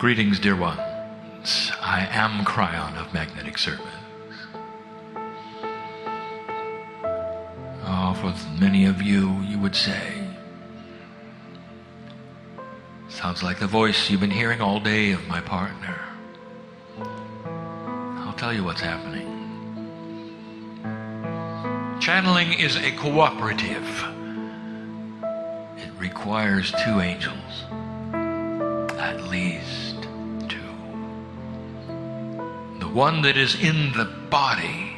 Greetings, dear ones. I am Kryon of Magnetic Service. Oh, for many of you, you would say, sounds like the voice you've been hearing all day of my partner. I'll tell you what's happening. Channeling is a cooperative. It requires two angels, at least two. The one that is in the body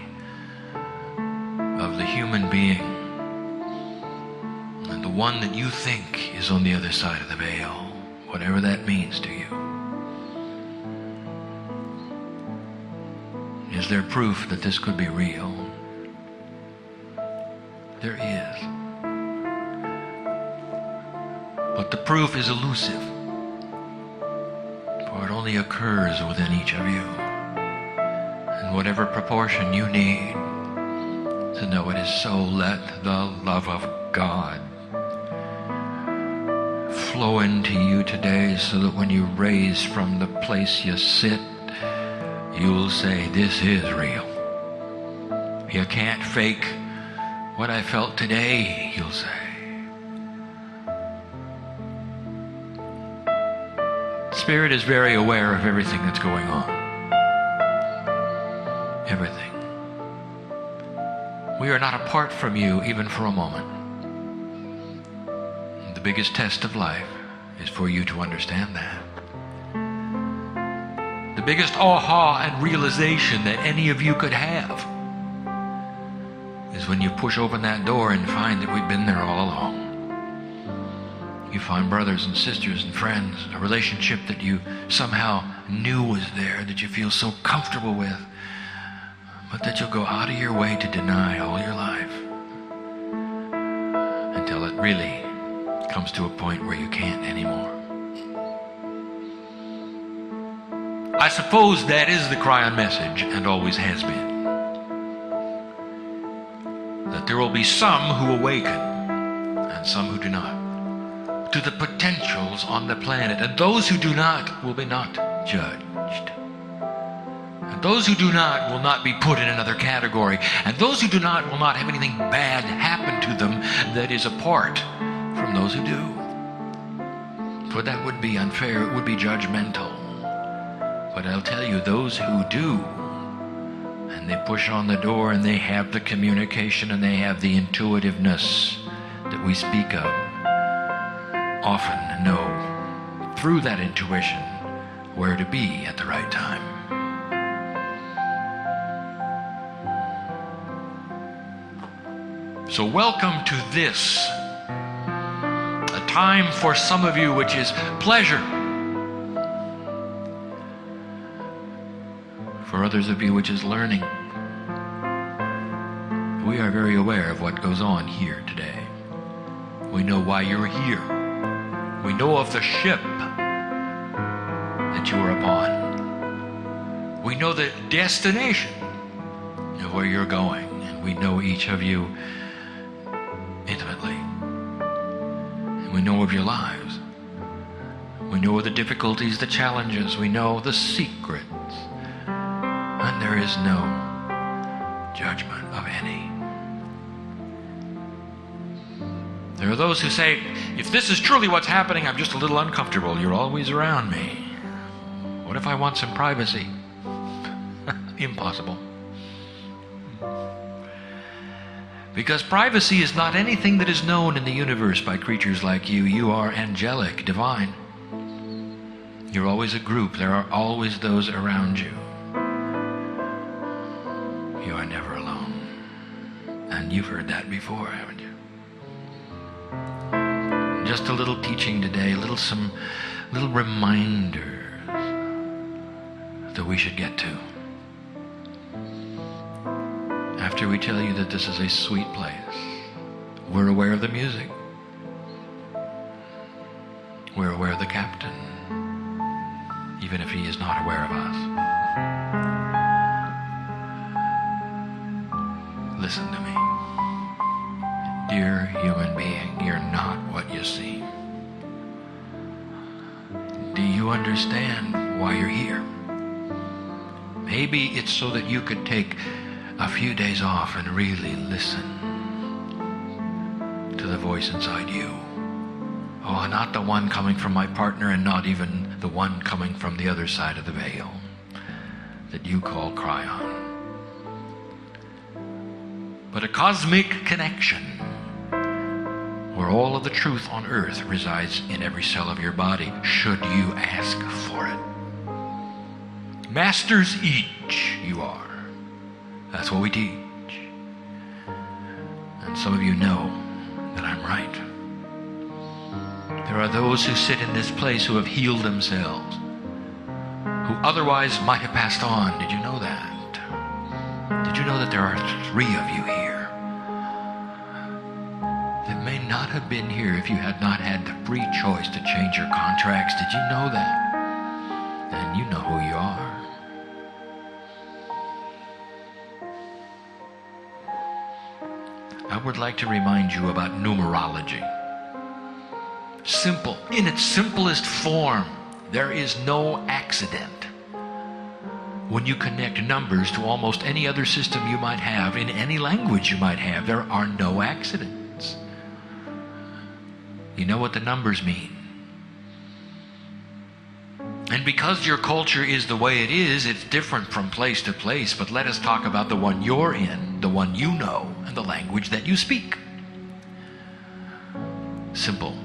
of the human being, and the one that you think is on the other side of the veil, whatever that means to you. Is there proof that this could be real? There is. But the proof is elusive, for it only occurs within each of you, in whatever proportion you need to know it is so. Let the love of God flow into you today, so that when you raise from the place you sit, you'll say, this is real. You can't fake what I felt today, you'll say. Spirit is very aware of everything that's going on. Everything. We are not apart from you even for a moment. The biggest test of life is for you to understand that. The biggest aha and realization that any of you could have is when you push open that door and find that we've been there all along. You find brothers and sisters and friends, a relationship that you somehow knew was there, that you feel so comfortable with, but that you'll go out of your way to deny all your life until it really comes to a point where you can't anymore. I suppose that is the Kryon message, and always has been. That there will be some who awaken and some who do not to the potentials on the planet, and those who do not will be not judged. And those who do not will not be put in another category, and those who do not will not have anything bad happen to them that is apart from those who do. For that would be unfair, it would be judgmental. But I'll tell you, those who do, and they push on the door and they have the communication and they have the intuitiveness that we speak of, often know through that intuition where to be at the right time. So welcome to this, a time for some of you which is pleasure. For others of you which is learning. We are very aware of what goes on here today. We know why you're here. We know of the ship that you are upon. We know the destination of where you're going, and we know each of you intimately. And we know of your lives. We know of the difficulties, the challenges. We know the secrets. And there is no judgment of any. There are those who say, if this is truly what's happening, I'm just a little uncomfortable. You're always around me. What if I want some privacy? Impossible. Because privacy is not anything that is known in the universe by creatures like you. You are angelic, divine. You're always a group. There are always those around you. You are never alone. And you've heard that before, haven't you? Just a little teaching today, some little reminders that we should get to. After we tell you that this is a sweet place, we're aware of the music. We're aware of the captain, even if he is not aware of us. Listen to me. Dear human being, you're not what you seem. Do you you understand why you're here. Maybe it's so that you could take a few days off and really listen to the voice inside you. Oh, not the one coming from my partner, and not even the one coming from the other side of the veil that you call Kryon. But a cosmic connection where all of the truth on earth resides in every cell of your body, should you ask for it. Masters each you are. That's what we teach. And some of you know that I'm right. There are those who sit in this place who have healed themselves, who otherwise might have passed on. Did you know that? Did you know that there are 3 of you here that may not have been here if you had not had the free choice to change your contracts? Did you know that? And you know who you are. I would like to remind you about numerology. Simple, in its simplest form, there is no accident. When you connect numbers to almost any other system you might have, in any language you might have, there are no accidents. You know what the numbers mean. And because your culture is the way it is, it's different from place to place. But let us talk about the one you're in, the one you know, and the language that you speak. Simple.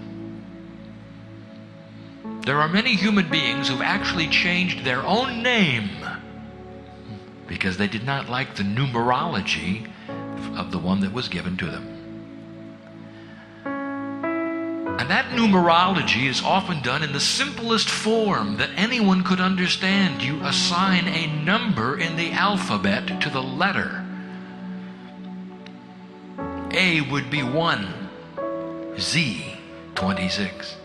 There are many human beings who've actually changed their own name because they did not like the numerology of the one that was given to them. And that numerology is often done in the simplest form that anyone could understand. You assign a number in the alphabet to the letter. A would be 1, Z 26.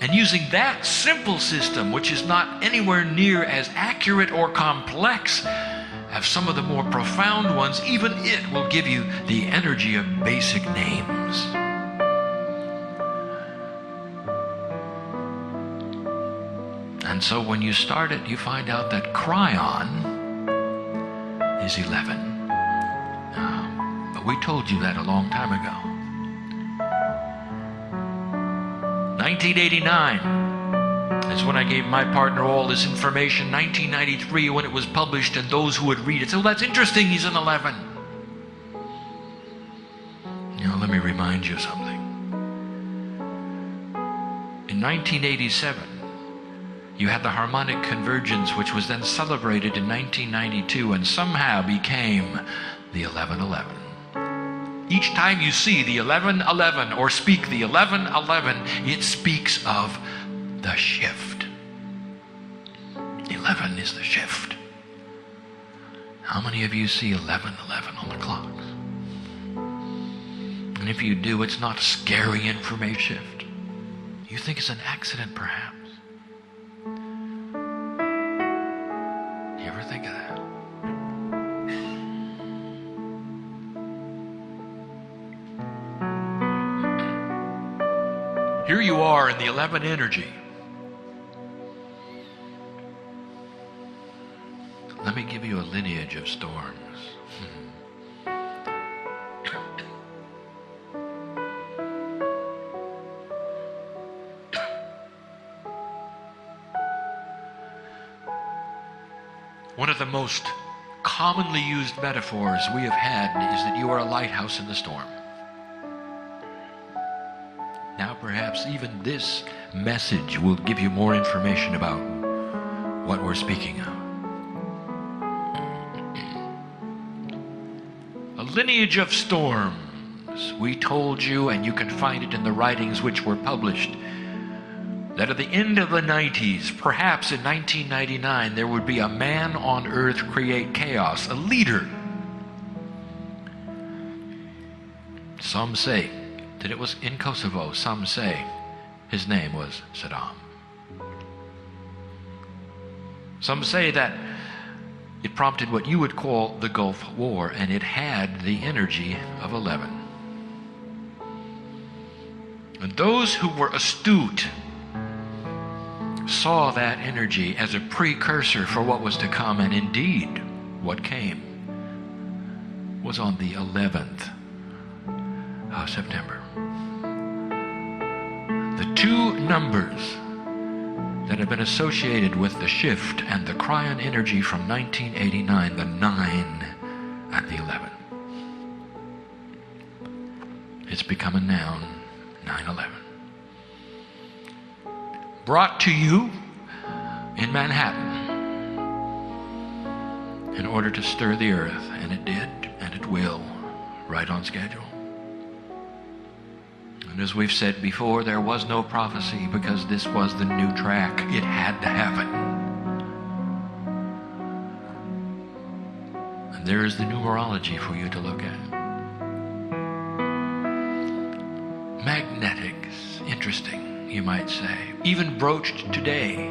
And using that simple system, which is not anywhere near as accurate or complex as some of the more profound ones, even it will give you the energy of basic names. And so when you start it, you find out that Kryon is 11. But we told you that a long time ago. 1989 is when I gave my partner all this information. 1993 when it was published, and those who would read it said, "Oh, that's interesting, he's an 11. You know, let me remind you of something. In 1987, you had the harmonic convergence, which was then celebrated in 1992 and somehow became the 1111. Each time you see the 1111 or speak the 1111, it speaks of the shift. 11 is the shift. How many of you see 1111 on the clocks? And if you do, it's not scary information shift. You think it's an accident, perhaps. You ever think of that? Here you are in the 11 energy. Let me give you a lineage of storms. One of the most commonly used metaphors we have had is that you are a lighthouse in the storm. Now perhaps even this message will give you more information about what we're speaking of. A lineage of storms. We told you, and you can find it in the writings which were published, that at the end of the 90s, perhaps in 1999, there would be a man on earth create chaos, a leader. Some say that it was in Kosovo. Some say his name was Saddam. Some say that it prompted what you would call the Gulf War, and it had the energy of 11. And those who were astute saw that energy as a precursor for what was to come, and indeed, what came was on the 11th of September. The two numbers that have been associated with the shift and the Kryon energy from 1989, the 9 and the 11. It's become a noun, 9/11. Brought to you in Manhattan in order to stir the earth, and it did, and it will, right on schedule. And as we've said before, there was no prophecy because this was the new track. It had to happen. And there is the numerology for you to look at. Magnetics, interesting, you might say. Even broached today.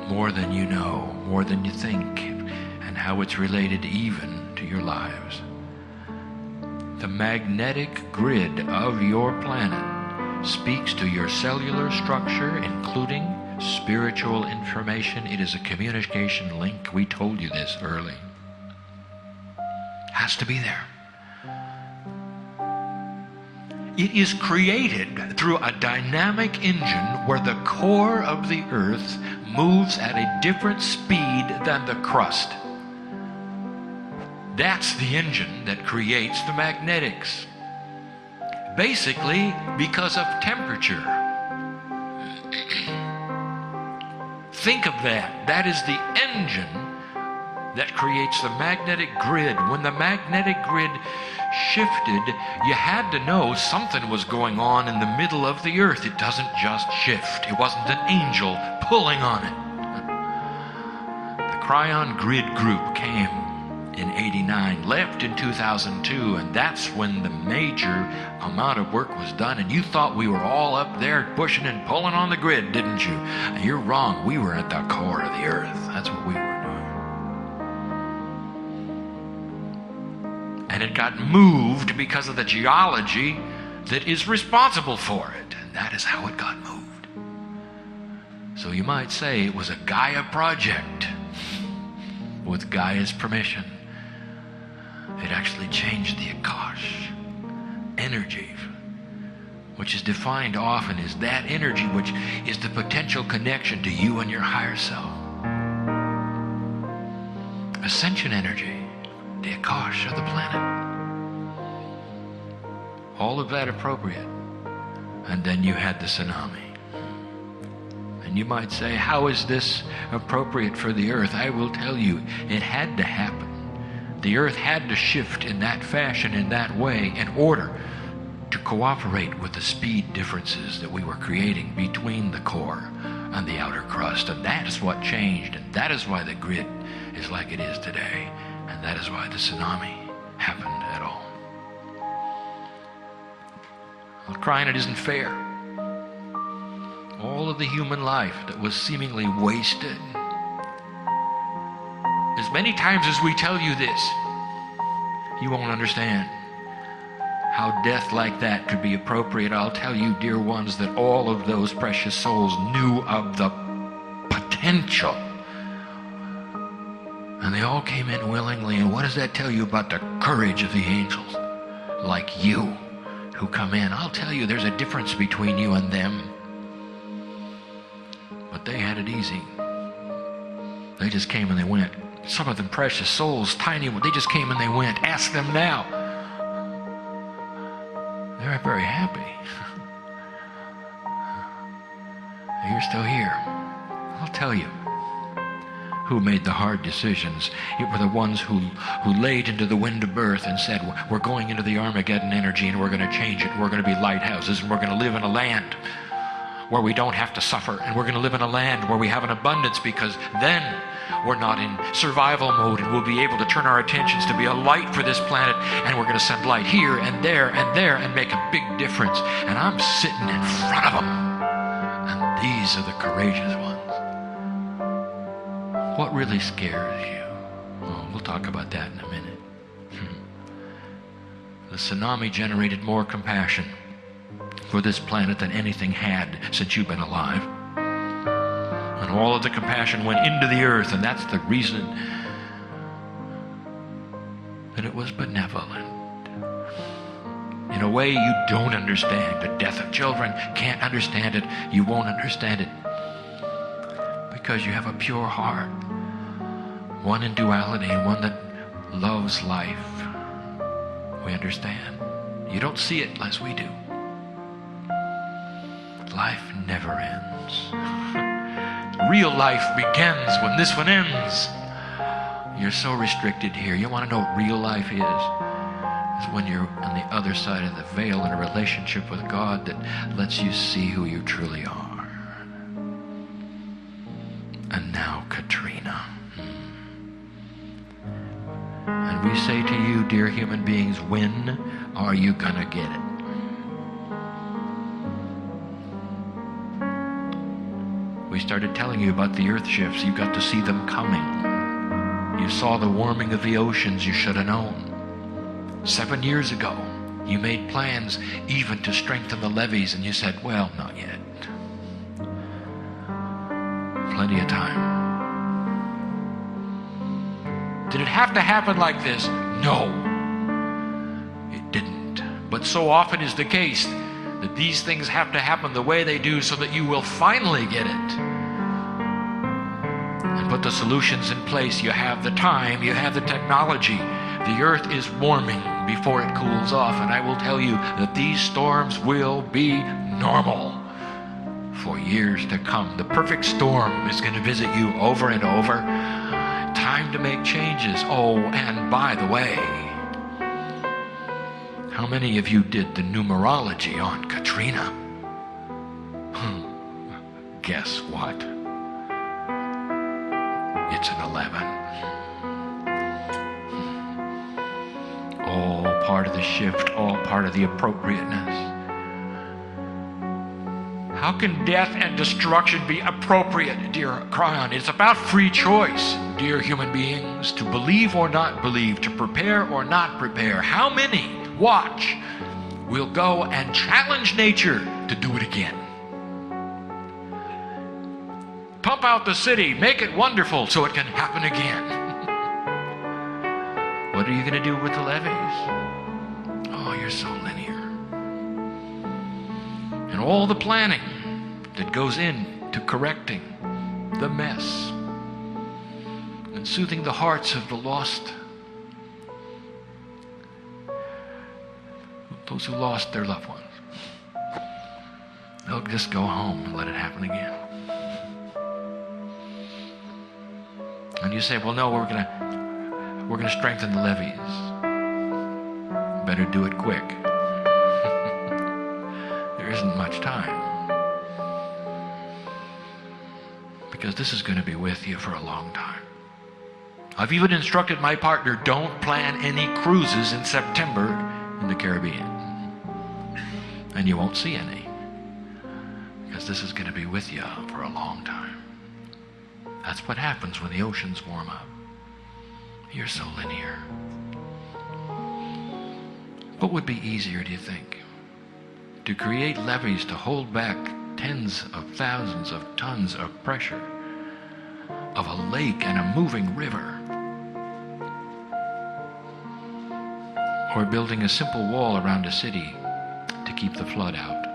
More than you know, more than you think, and how it's related even to your lives. The magnetic grid of your planet speaks to your cellular structure, including spiritual information. It is a communication link. We told you this early. Has to be there. It is created through a dynamic engine where the core of the earth moves at a different speed than the crust. That's the engine that creates the magnetics. Basically, because of temperature. Think of that. That is the engine that creates the magnetic grid. When the magnetic grid shifted, you had to know something was going on in the middle of the earth. It doesn't just shift. It wasn't an angel pulling on it. The Kryon grid group came in 89, left in 2002, and that's when the major amount of work was done. And you thought we were all up there pushing and pulling on the grid, didn't you? And you're wrong. We were at the core of the earth. That's what we were doing. And it got moved because of the geology that is responsible for it. And that is how it got moved. So you might say it was a Gaia project with Gaia's permission. It actually changed the Akash energy, which is defined often as that energy which is the potential connection to you and your higher self. Ascension energy, the Akash of the planet. All of that appropriate. And then you had the tsunami. And you might say, how is this appropriate for the earth? I will tell you, it had to happen. The earth had to shift in that fashion, in that way, in order to cooperate with the speed differences that we were creating between the core and the outer crust. And that is what changed. And that is why the grid is like it is today. And that is why the tsunami happened at all. Well, Kryon, it isn't fair. All of the human life that was seemingly wasted. As many times as we tell you this, you won't understand how death like that could be appropriate. I'll tell you, dear ones, that all of those precious souls knew of the potential. And they all came in willingly. And what does that tell you about the courage of the angels? Like you, who come in. I'll tell you, there's a difference between you and them. But they had it easy. They just came and they went. Some of them precious souls, tiny, they just came and they went. Ask them now. They're very happy. You're still here. I'll tell you who made the hard decisions. It were the ones who laid into the wind of birth and said, we're going into the Armageddon energy and we're going to change it. We're going to be lighthouses and we're going to live in a land where we don't have to suffer, and we're going to live in a land where we have an abundance, because then we're not in survival mode and we'll be able to turn our attentions to be a light for this planet, and we're going to send light here and there and make a big difference. And I'm sitting in front of them, and these are the courageous ones. What really scares you? Oh, we'll talk about that in a minute. The tsunami generated more compassion for this planet than anything had since you've been alive. And all of the compassion went into the earth, and that's the reason that it was benevolent. In a way you don't understand. The death of children, can't understand it. You won't understand it. Because you have a pure heart. One in duality, one that loves life. We understand. You don't see it unless we do. Life never ends. Real life begins when this one ends. You're so restricted here. You want to know what real life is? It's when you're on the other side of the veil in a relationship with God that lets you see who you truly are. And now, Katrina. And we say to you, dear human beings, when are you gonna get it? We started telling you about the earth shifts. You got to see them coming. You saw the warming of the oceans. You should have known. 7 years ago, you made plans even to strengthen the levees, and you said, well, not yet. Plenty of time. Did it have to happen like this? No, it didn't. But so often is the case that these things have to happen the way they do so that you will finally get it. And put the solutions in place. You have the time, you have the technology. The earth is warming before it cools off, and I will tell you that these storms will be normal for years to come. The perfect storm is going to visit you over and over. Time to make changes. Oh, and by the way, how many of you did the numerology on Katrina? Guess what? It's an 11. All part of the shift, all part of the appropriateness. How can death and destruction be appropriate, dear Kryon? It's about free choice, dear human beings, to believe or not believe, to prepare or not prepare. How many, watch, will go and challenge nature to do it again? Pump out the city, make it wonderful so it can happen again. What are you going to do with the levees? Oh, you're so linear. And all the planning that goes into correcting the mess and soothing the hearts of the lost, those who lost their loved ones. They'll just go home and let it happen again. And you say, well, no, we're gonna strengthen the levees. Better do it quick. There isn't much time. Because this is going to be with you for a long time. I've even instructed my partner, don't plan any cruises in September in the Caribbean. And you won't see any. Because this is going to be with you for a long time. That's what happens when the oceans warm up. You're so linear. What would be easier, do you think? To create levees to hold back tens of thousands of tons of pressure of a lake and a moving river, or building a simple wall around a city to keep the flood out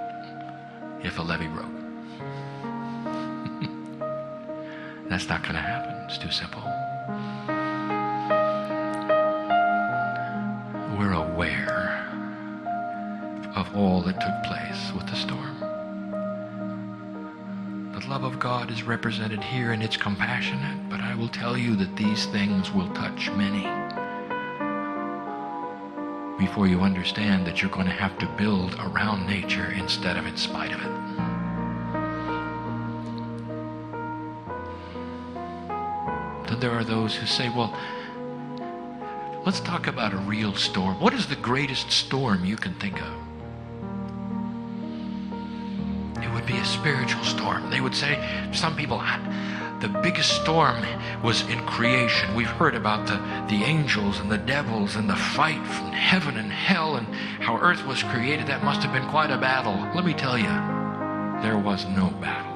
if a levee broke? That's not going to happen. It's too simple. We're aware of all that took place with the storm. The love of God is represented here, and it's compassionate, but I will tell you that these things will touch many before you understand that you're going to have to build around nature instead of in spite of it. Then there are those who say, well, let's talk about a real storm. What is the greatest storm you can think of? It would be a spiritual storm. They would say, some people, The biggest storm was in creation. We've heard about the angels and the devils and the fight from heaven and hell and how earth was created. That must have been quite a battle. Let me tell you, there was no battle.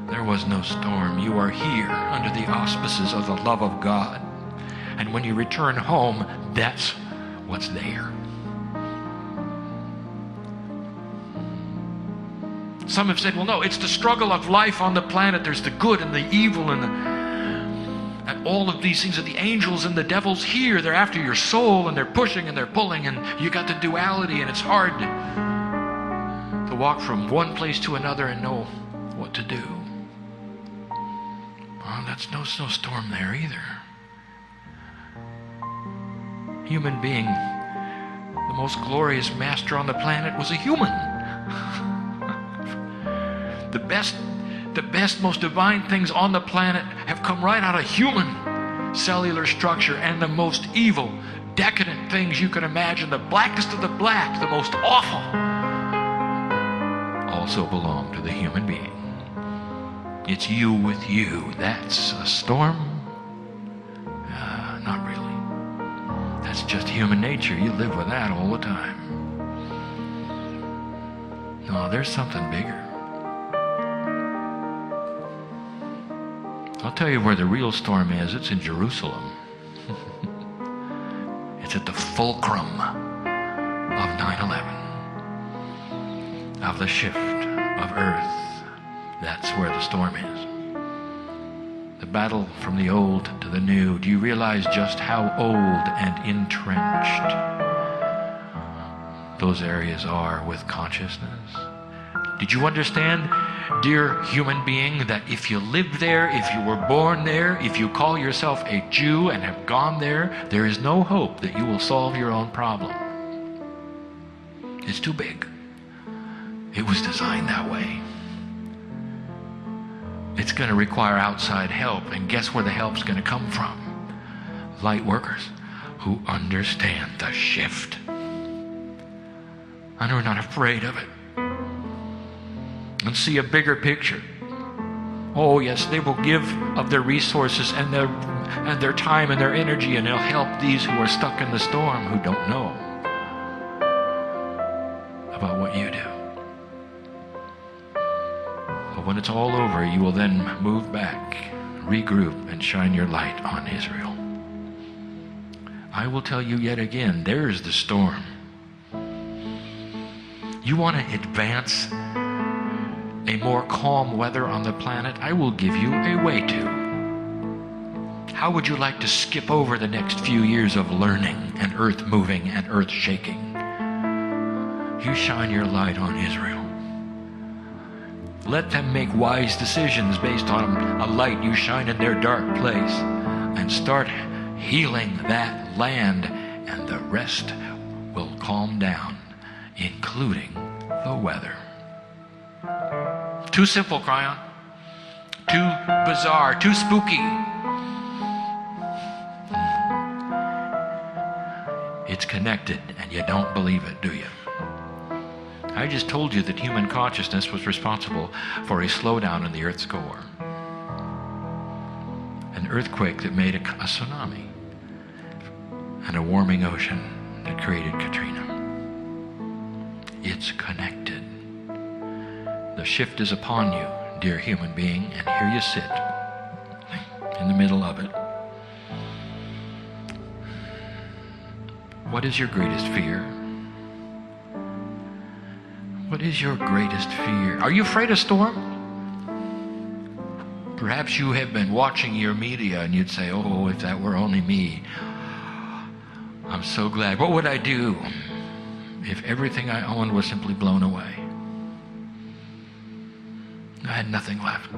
There was no storm. You are here under the auspices of the love of God. And when you return home, that's what's there. Some have said, well, no, it's the struggle of life on the planet. There's the good and the evil and all of these things. And the angels and the devils here, they're after your soul and they're pushing and they're pulling, and you got the duality, and it's hard to walk from one place to another and know what to do. Well, that's no storm there either. Human being, the most glorious master on the planet, was a human. The best, most divine things on the planet have come right out of human cellular structure, and the most evil, decadent things you can imagine, the blackest of the black, the most awful, also belong to the human being. It's you With you. That's a storm? Not really. That's just human nature. You live with that all the time. No, there's something bigger. I'll tell you where the real storm is. It's in Jerusalem. It's at the fulcrum of 9/11, of the shift of earth. That's where the storm is. The battle from the old to the new. Do you realize just how old and entrenched those areas are with consciousness? Did you understand, dear human being, that if you live there, if you were born there, if you call yourself a Jew and have gone there, there is no hope that you will solve your own problem? It's too big. It was designed that way. It's going to require outside help, and guess where the help's going to come from? Light workers who understand the shift and are not afraid of it and see a bigger picture. Oh yes, they will give of their resources and their time and their energy, and they'll help these who are stuck in the storm, who don't know about what you do. But when it's all over, you will then move back, regroup, and shine your light on Israel. I will tell you yet again, there's the storm. You want to advance a more calm weather on the planet? I will give you a way to. How would you like to skip over the next few years of learning and earth moving and earth shaking? You shine your light on Israel. Let them make wise decisions based on a light you shine in their dark place, and start healing that land, and the rest will calm down, including the weather. Too simple, Kryon. Too bizarre, too spooky. It's connected, and you don't believe it, do you? I just told you that human consciousness was responsible for a slowdown in the Earth's core. An earthquake that made a tsunami, and a warming ocean that created Katrina. It's connected. The shift is upon you, dear human being, and here you sit in the middle of it. What is your greatest fear? What is your greatest fear? Are you afraid of storm? Perhaps you have been watching your media and you'd say, oh, if that were only me. I'm so glad. What would I do if everything I owned was simply blown away? I had nothing left.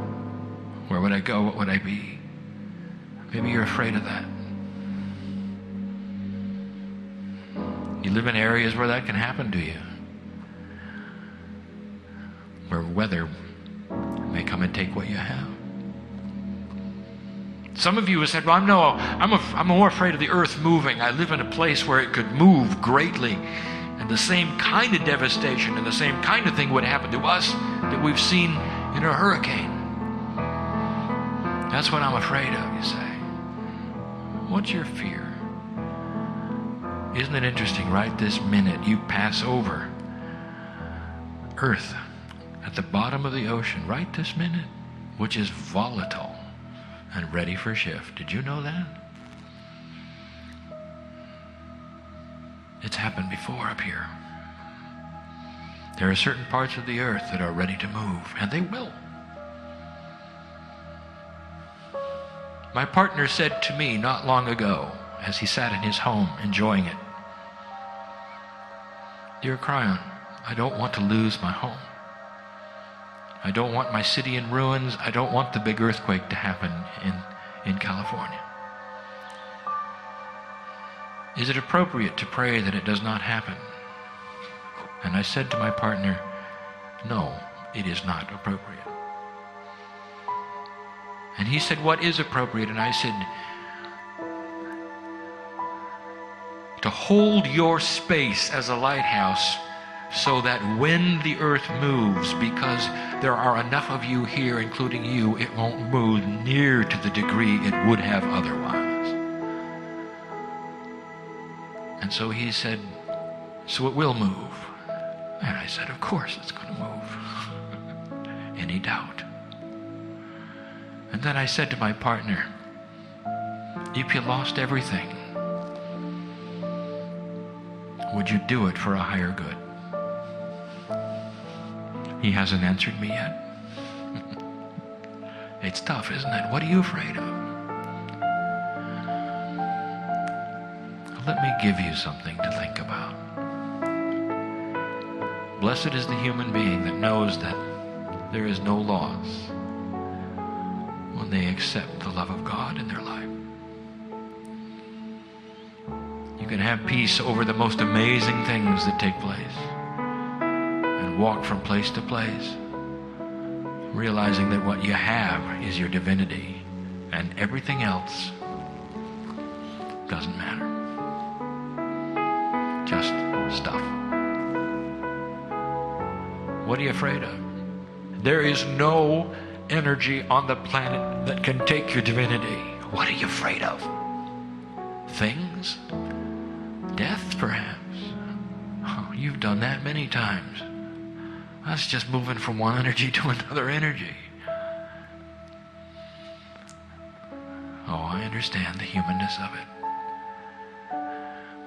Where would I go? What would I be? Maybe you're afraid of that. You live in areas where that can happen to you, where weather may come and take what you have. Some of you have said, well, I'm more afraid of the earth moving. I live in a place where it could move greatly, and the same kind of devastation and the same kind of thing would happen to us that we've seen in a hurricane. That's what I'm afraid of, you say. What's your fear? Isn't it interesting, right this minute you pass over Earth at the bottom of the ocean, right this minute, which is volatile and ready for shift. Did you know that? It's happened before up here. There are certain parts of the earth that are ready to move, and they will. My partner said to me not long ago, as he sat in his home enjoying it, "Dear Kryon, I don't want to lose my home. I don't want my city in ruins. I don't want the big earthquake to happen in California. Is it appropriate to pray that it does not happen?" And I said to my partner, "No, it is not appropriate." And he said, "What is appropriate?" And I said, "To hold your space as a lighthouse so that when the earth moves, because there are enough of you here, including you, it won't move near to the degree it would have otherwise." And so he said, "So it will move." And I said, "Of course it's going to move." Any doubt? And then I said to my partner, "If you lost everything, would you do it for a higher good?" He hasn't answered me yet. It's tough, isn't it? What are you afraid of? Let me give you something to think about. Blessed is the human being that knows that there is no loss when they accept the love of God in their life. You can have peace over the most amazing things that take place and walk from place to place, realizing that what you have is your divinity and everything else doesn't matter. Just stuff. What are you afraid of? There is no energy on the planet that can take your divinity. What are you afraid of? Things? Death, perhaps? Oh, you've done that many times. That's just moving from one energy to another energy. Oh, I understand the humanness of it.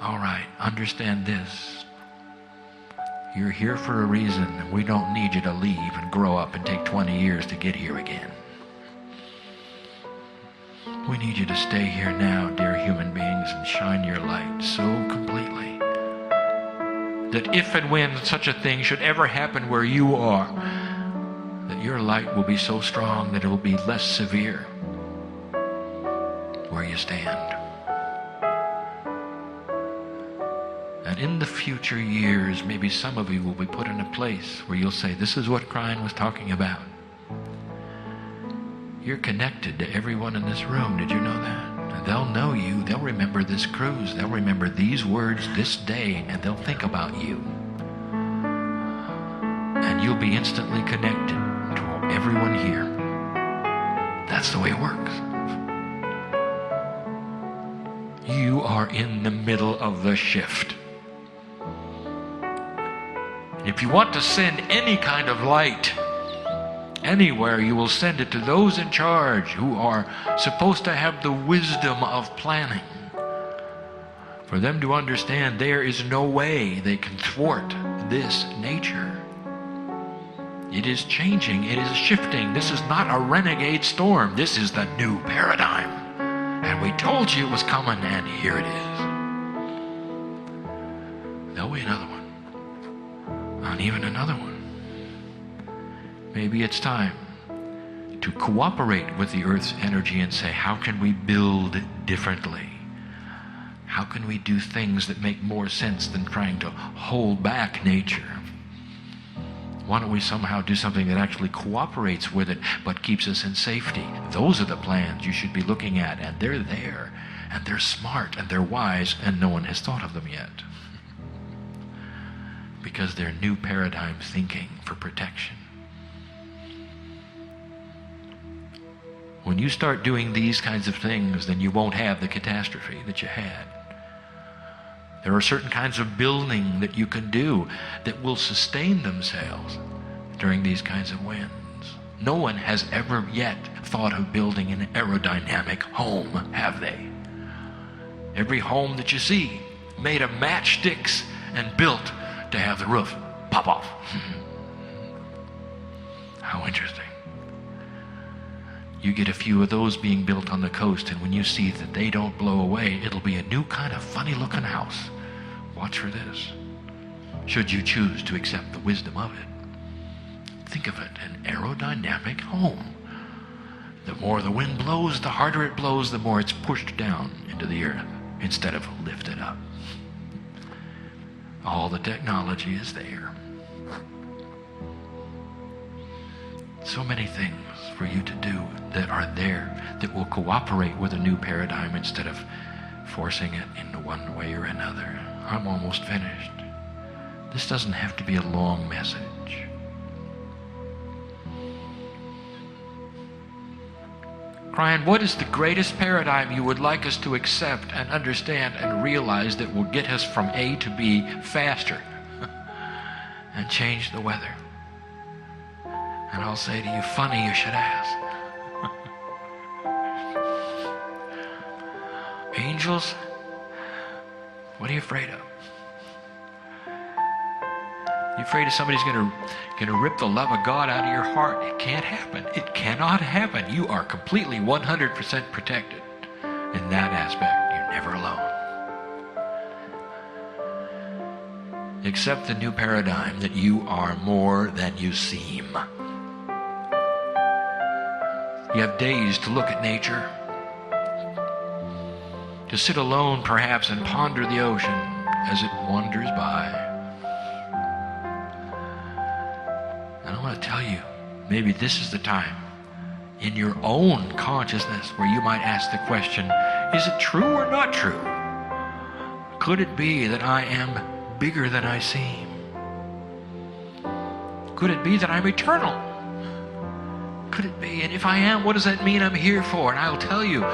All right, understand this. You're here for a reason, and we don't need you to leave and grow up and take 20 years to get here again. We need you to stay here now, dear human beings, and shine your light so completely that if and when such a thing should ever happen where you are, that your light will be so strong that it will be less severe where you stand. And in the future years, maybe some of you will be put in a place where you'll say, "This is what Kryon was talking about." You're connected to everyone in this room. Did you know that? And they'll know you. They'll remember this cruise. They'll remember these words this day, and they'll think about you. And you'll be instantly connected to everyone here. That's the way it works. You are in the middle of the shift. If you want to send any kind of light anywhere, you will send it to those in charge who are supposed to have the wisdom of planning. For them to understand there is no way they can thwart this nature. It is changing. It is shifting. This is not a renegade storm. This is the new paradigm. And we told you it was coming, and here it is. There'll be another one. And even another one. Maybe it's time to cooperate with the Earth's energy and say, how can we build differently? How can we do things that make more sense than trying to hold back nature? Why don't we somehow do something that actually cooperates with it but keeps us in safety? Those are the plans you should be looking at, and they're there, and they're smart, and they're wise, and no one has thought of them yet. Because they're new paradigm thinking for protection. When you start doing these kinds of things, then you won't have the catastrophe that you had. There are certain kinds of building that you can do that will sustain themselves during these kinds of winds. No one has ever yet thought of building an aerodynamic home, have they? Every home that you see made of matchsticks and built to have the roof pop off. How interesting. You get a few of those being built on the coast, and when you see that they don't blow away, it'll be a new kind of funny-looking house. Watch for this. Should you choose to accept the wisdom of it. Think of it, an aerodynamic home. The more the wind blows, the harder it blows, the more it's pushed down into the earth instead of lifted up. All the technology is there. So many things for you to do that are there that will cooperate with a new paradigm instead of forcing it into one way or another. I'm almost finished. This doesn't have to be a long message. Kryon, what is the greatest paradigm you would like us to accept and understand and realize that will get us from A to B faster and change the weather? And I'll say to you, funny you should ask. Angels? What are you afraid of? You afraid of somebody's going to rip the love of God out of your heart? It can't happen. It cannot happen. You are completely 100% protected in that aspect. You're never alone. Accept the new paradigm that you are more than you seem. You have days to look at nature, to sit alone perhaps and ponder the ocean as it wanders by. And I want to tell you, maybe this is the time in your own consciousness where you might ask the question, is it true or not true? Could it be that I am bigger than I seem? Could it be that I'm eternal? Could it be? And if I am, what does that mean I'm here for? And I'll tell you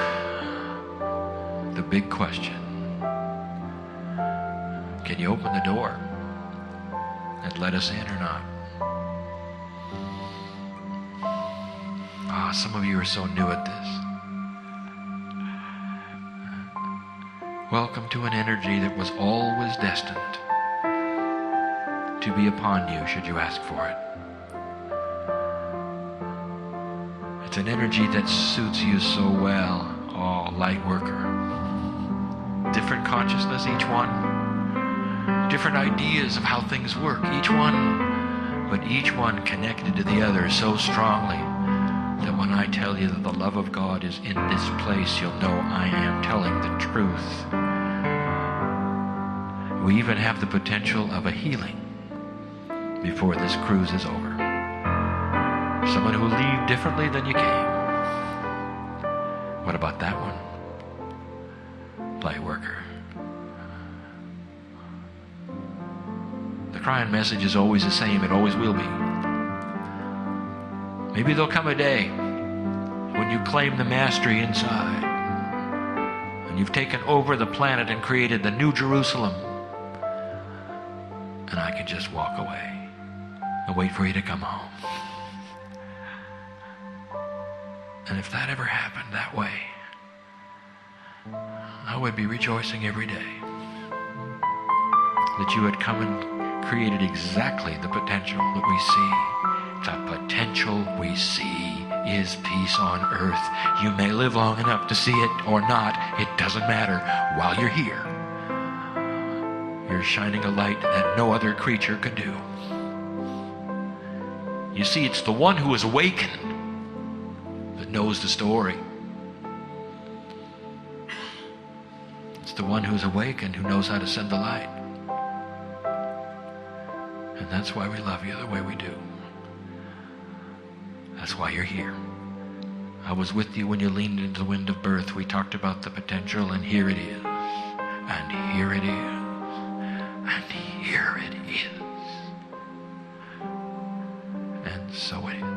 the big question. Can you open the door and let us in or not? Some of you are so new at this. Welcome to an energy that was always destined to be upon you should you ask for it. It's an energy that suits you so well. Oh, light worker. Different consciousness, each one. Different ideas of how things work, each one. But each one connected to the other so strongly that when I tell you that the love of God is in this place, you'll know I am telling the truth. We even have the potential of a healing before this cruise is over. Someone who will leave differently than you came. What about that one? Light worker. The Kryon message is always the same. It always will be. Maybe there'll come a day when you claim the mastery inside and you've taken over the planet and created the New Jerusalem, and I can just walk away and wait for you to come home. And if that ever happened that way, I would be rejoicing every day that you had come and created exactly the potential that we see. The potential we see is peace on earth. You may live long enough to see it or not. It doesn't matter. While you're here, you're shining a light that no other creature could do. You see, it's the one who is awakened that knows the story. It's the one who's awakened who knows how to send the light. And that's why we love you the way we do. That's why you're here. I was with you when you leaned into the wind of birth. We talked about the potential, and here it is. And here it is. And here it is. And so it is.